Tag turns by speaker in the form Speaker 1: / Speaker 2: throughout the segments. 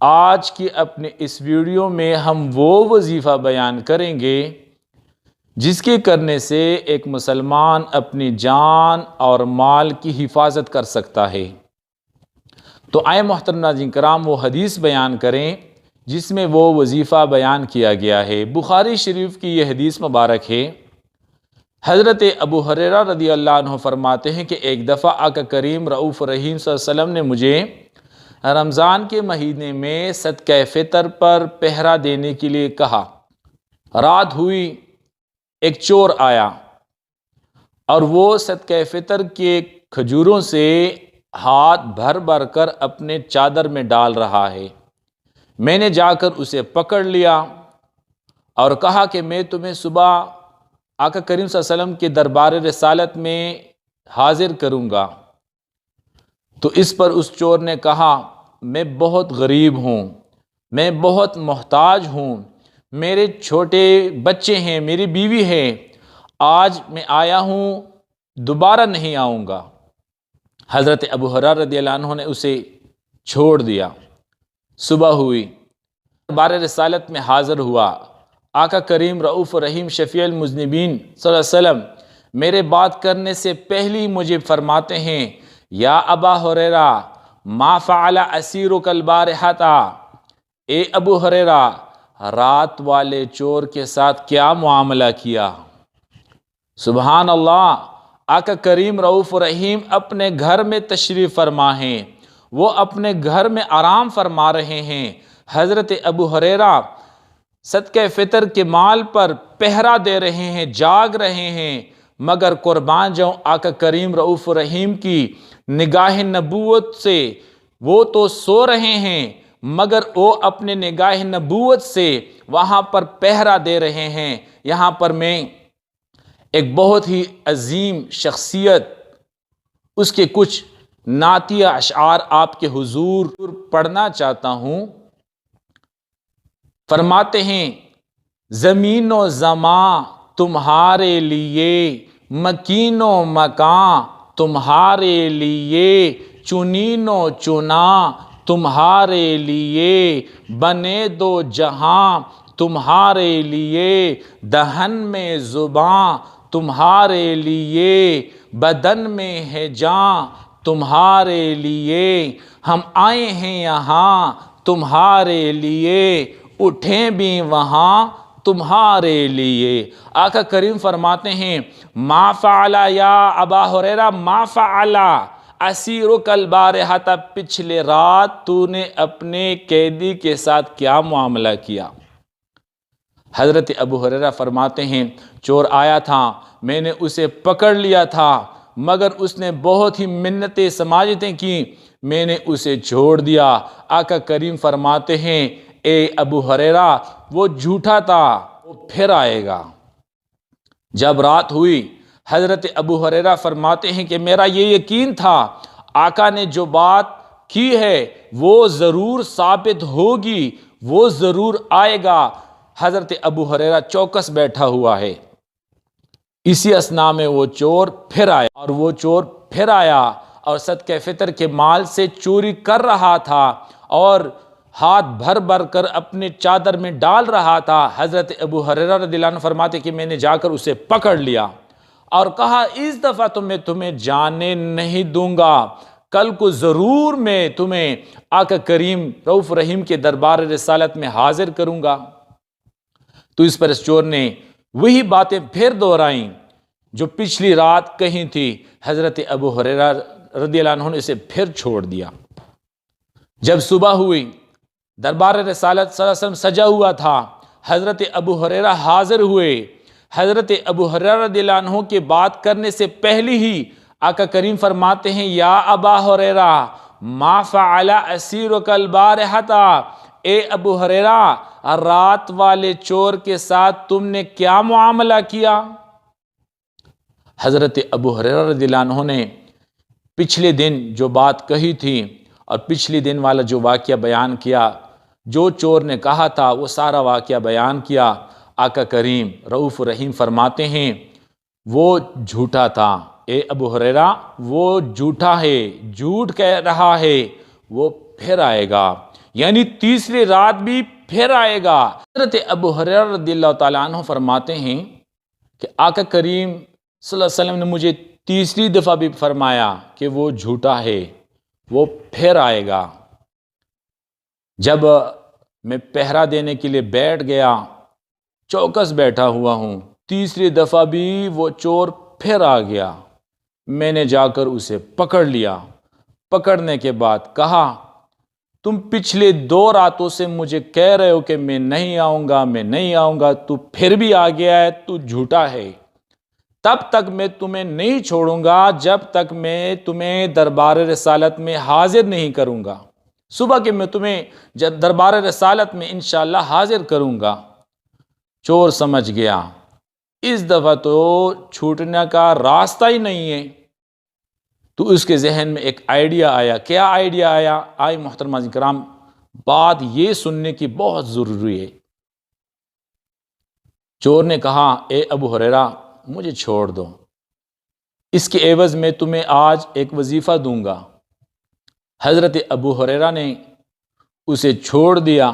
Speaker 1: آج کی اپنے اس ویڈیو میں ہم وہ وظیفہ بیان کریں گے جس کے کرنے سے ایک مسلمان اپنی جان اور مال کی حفاظت کر سکتا ہے۔ تو آئے محترم ناظرین کرام وہ حدیث بیان کریں جس میں وہ وظیفہ بیان کیا گیا ہے۔ بخاری شریف کی یہ حدیث مبارک ہے۔ حضرت ابو ہریرہ رضی اللہ عنہ فرماتے ہیں کہ ایک دفعہ آقا کریم رؤوف رحیم صلی اللہ علیہ وسلم نے مجھے رمضان کے مہینے میں صدقہ فطر پر پہرا دینے کے لیے کہا۔ رات ہوئی، ایک چور آیا اور وہ صدقہ فطر کے کھجوروں سے ہاتھ بھر بھر کر اپنے چادر میں ڈال رہا ہے۔ میں نے جا کر اسے پکڑ لیا اور کہا کہ میں تمہیں صبح آقا کریم صلی اللہ علیہ وسلم کے دربار رسالت میں حاضر کروں گا۔ تو اس پر اس چور نے کہا، میں بہت غریب ہوں، میں بہت محتاج ہوں، میرے چھوٹے بچے ہیں، میری بیوی ہے، آج میں آیا ہوں، دوبارہ نہیں آؤں گا۔ حضرت ابو ہریرہ رضی اللہ عنہ نے اسے چھوڑ دیا۔ صبح ہوئی، دربار رسالت میں حاضر ہوا۔ آقا کریم رؤوف رحیم شفیع المذنبین صلی اللہ علیہ وسلم میرے بات کرنے سے پہلی مجھے فرماتے ہیں، یا ابا ہریرہ ما فعل اسیرک البارحۃ، اے ابو ہریرہ رات والے چور کے ساتھ کیا معاملہ کیا؟ سبحان اللہ، آقا کریم رؤوف رحیم اپنے گھر میں تشریف فرما ہیں، وہ اپنے گھر میں آرام فرما رہے ہیں۔ حضرت ابو ہریرہ صدقہ فطر کے مال پر پہرا دے رہے ہیں، جاگ رہے ہیں، مگر قربان جاؤں آقا کریم رؤوف رحیم کی نگاہ نبوت سے وہ تو سو رہے ہیں، مگر وہ اپنے نگاہ نبوت سے وہاں پر پہرا دے رہے ہیں۔ یہاں پر میں ایک بہت ہی عظیم شخصیت، اس کے کچھ نعتیہ اشعار آپ کے حضور پڑھنا چاہتا ہوں۔ فرماتے ہیں، زمین و زمان تمہارے لیے، مکین و مکان تمہارے لیے، چنین و چنا تمہارے لیے، بنے دو جہاں تمہارے لیے، دہن میں زباں تمہارے لیے، بدن میں ہے جاں تمہارے لیے، ہم آئے ہیں یہاں تمہارے لیے، اٹھیں بھی وہاں تمہارے لیے۔ آقا کریم فرماتے ہیں، ما فعل یا ابا ہریرہ ما فعل اسیرک البارحۃ، پچھلے رات تو نے اپنے قیدی کے ساتھ کیا معاملہ کیا؟ حضرت ابو ہریرہ فرماتے ہیں، چور آیا تھا، میں نے اسے پکڑ لیا تھا، مگر اس نے بہت ہی منتیں سماجتیں کی، میں نے اسے چھوڑ دیا۔ آقا کریم فرماتے ہیں، اے ابو ہریرہ وہ جھوٹا تھا، وہ پھر آئے گا۔ جب رات ہوئی، حضرت ابو ہریرہ فرماتے ہیں کہ میرا یہ یقین تھا آقا نے جو بات کی ہے وہ ضرور ثابت ہوگی، وہ ضرور آئے گا۔ حضرت ابو ہریرہ چوکس بیٹھا ہوا ہے۔ اسی اثناء میں وہ چور پھر آیا، اور وہ چور پھر آیا اور صدقہ فطر کے مال سے چوری کر رہا تھا اور ہاتھ بھر بھر کر اپنے چادر میں ڈال رہا تھا۔ حضرت ابو ہریرہ رضی اللہ عنہ فرماتے کہ میں نے جا کر اسے پکڑ لیا اور کہا، اس دفعہ تو میں تمہیں جانے نہیں دوں گا، کل کو ضرور میں تمہیں آقا کریم رؤوف رحیم کے دربار رسالت میں حاضر کروں گا۔ تو اس پر اس چور نے وہی باتیں پھر دہرائیں جو پچھلی رات کہی تھی۔ حضرت ابو ہریرہ رضی اللہ عنہ نے اسے پھر چھوڑ دیا۔ جب صبح ہوئی، دربار رسالت صلی اللہ علیہ وسلم سجا ہوا تھا، حضرت ابو ہریرہ حاضر ہوئے۔ حضرت ابو ہریرہ رضی اللہ عنہ کے بات کرنے سے پہلے ہی آقا کریم فرماتے ہیں، یا ابا ہریرہ ما فعل اسیرک البارحۃ، اے ابو ہریرہ رات والے چور کے ساتھ تم نے کیا معاملہ کیا؟ حضرت ابو ہریرہ رضی اللہ عنہ نے پچھلے دن جو بات کہی تھی اور پچھلے دن والا جو واقعہ بیان کیا، جو چور نے کہا تھا وہ سارا واقعہ بیان کیا۔ آقا کریم رؤوف رحیم فرماتے ہیں، وہ جھوٹا تھا، اے ابو ہریرہ وہ جھوٹا ہے، جھوٹ کہہ رہا ہے، وہ پھر آئے گا۔ یعنی تیسری رات بھی پھر آئے گا۔ حضرت ابو ہریرہ رضی اللہ تعالیٰ عنہ فرماتے ہیں کہ آقا کریم صلی اللہ علیہ وسلم نے مجھے تیسری دفعہ بھی فرمایا کہ وہ جھوٹا ہے، وہ پھر آئے گا۔ جب میں پہرا دینے کے لیے بیٹھ گیا، چوکس بیٹھا ہوا ہوں، تیسری دفعہ بھی وہ چور پھر آ گیا۔ میں نے جا کر اسے پکڑ لیا۔ پکڑنے کے بعد کہا، تم پچھلے 2 راتوں سے مجھے کہہ رہے ہو کہ میں نہیں آؤں گا، میں نہیں آؤں گا، تو پھر بھی آ گیا ہے، تو جھوٹا ہے۔ تب تک میں تمہیں نہیں چھوڑوں گا جب تک میں تمہیں دربار رسالت میں حاضر نہیں کروں گا۔ صبح کے میں تمہیں دربار رسالت میں انشاءاللہ حاضر کروں گا۔ چور سمجھ گیا اس دفعہ تو چھوٹنے کا راستہ ہی نہیں ہے، تو اس کے ذہن میں ایک آئیڈیا آیا۔ کیا آئیڈیا آیا؟ آئی محترمہ کرام، بات یہ سننے کی بہت ضروری ہے۔ چور نے کہا، اے ابو ہریرہ مجھے چھوڑ دو، اس کے عوض میں تمہیں آج ایک وظیفہ دوں گا۔ حضرت ابو ہریرہ نے اسے چھوڑ دیا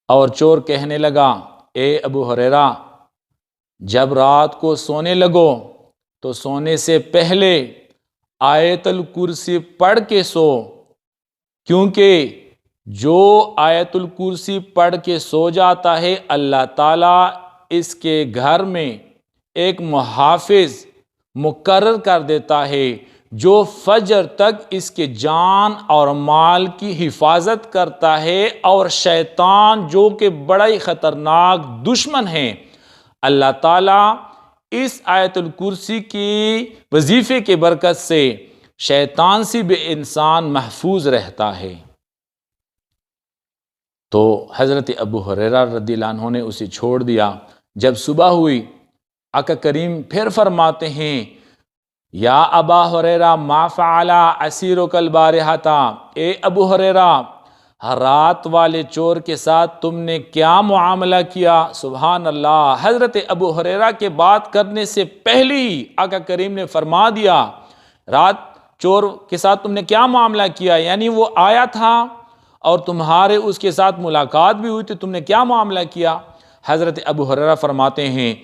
Speaker 1: اور چور کہنے لگا، اے ابو ہریرہ جب رات کو سونے لگو تو سونے سے پہلے آیت الکرسی پڑھ کے سو، کیونکہ جو آیت الکرسی پڑھ کے سو جاتا ہے اللہ تعالیٰ اس کے گھر میں ایک محافظ مقرر کر دیتا ہے جو فجر تک اس کے جان اور مال کی حفاظت کرتا ہے، اور شیطان جو کہ بڑا ہی خطرناک دشمن ہے، اللہ تعالیٰ اس آیت الکرسی کی وظیفے کے برکت سے شیطان سے بھی انسان محفوظ رہتا ہے۔ تو حضرت ابو ہریرہ رضی اللہ عنہ نے اسے چھوڑ دیا۔ جب صبح ہوئی، آقا کریم پھر فرماتے ہیں، یا ابا ہریرہ ما فعل اسیرک البارحۃ، اے ابو ہریرہ رات والے چور کے ساتھ تم نے کیا معاملہ کیا؟ سبحان اللہ۔ حضرت ابو ہریرہ کے بات کرنے سے پہلے ہی آقا کریم نے فرما دیا، رات چور کے ساتھ تم نے کیا معاملہ کیا، یعنی وہ آیا تھا اور تمہارے اس کے ساتھ ملاقات بھی ہوئی تھی، تم نے کیا معاملہ کیا؟ حضرت ابو ہریرہ فرماتے ہیں،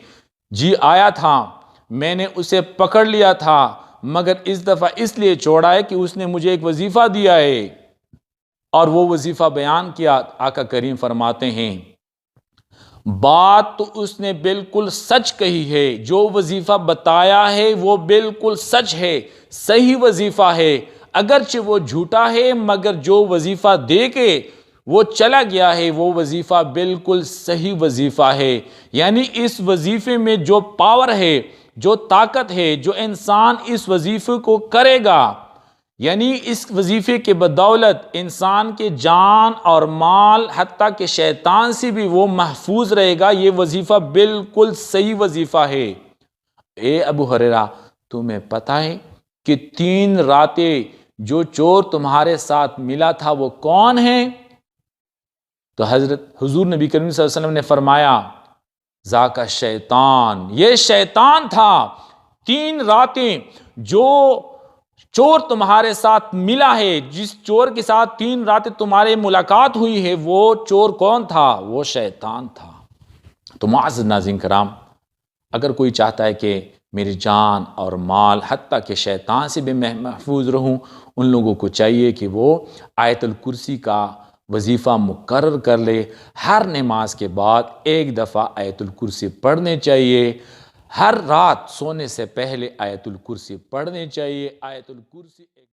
Speaker 1: جی آیا تھا، میں نے اسے پکڑ لیا تھا، مگر اس دفعہ اس لیے چھوڑا ہے کہ اس نے مجھے ایک وظیفہ دیا ہے، اور وہ وظیفہ بیان کیا۔ آقا کریم فرماتے ہیں، بات تو اس نے بالکل سچ کہی ہے، جو وظیفہ بتایا ہے وہ بالکل سچ ہے، صحیح وظیفہ ہے، اگرچہ وہ جھوٹا ہے مگر جو وظیفہ دے کے وہ چلا گیا ہے وہ وظیفہ بالکل صحیح وظیفہ ہے۔ یعنی اس وظیفے میں جو پاور ہے، جو طاقت ہے، جو انسان اس وظیفے کو کرے گا، یعنی اس وظیفے کے بدولت انسان کے جان اور مال حتیٰ کہ شیطان سے بھی وہ محفوظ رہے گا۔ یہ وظیفہ بالکل صحیح وظیفہ ہے۔ اے ابو ہریرہ تمہیں پتہ ہے کہ 3 راتیں جو چور تمہارے ساتھ ملا تھا وہ کون ہیں؟ تو حضور نبی کریم صلی اللہ علیہ وسلم نے فرمایا، ذاک شیطان، یہ شیطان تھا۔ 3 راتیں جو چور تمہارے ساتھ ملا ہے، جس چور کے ساتھ 3 راتیں تمہاری ملاقات ہوئی ہے، وہ چور کون تھا؟ وہ شیطان تھا۔ تو معزز ناظرین کرام، اگر کوئی چاہتا ہے کہ میری جان اور مال حتیٰ کہ شیطان سے بھی میں محفوظ رہوں، ان لوگوں کو چاہیے کہ وہ آیت الکرسی کا وظیفہ مقرر کر لے۔ ہر نماز کے بعد 1 دفعہ آیت الکرسی پڑھنے چاہیے، ہر رات سونے سے پہلے آیت الکرسی پڑھنے چاہیے۔ آیت الکرسی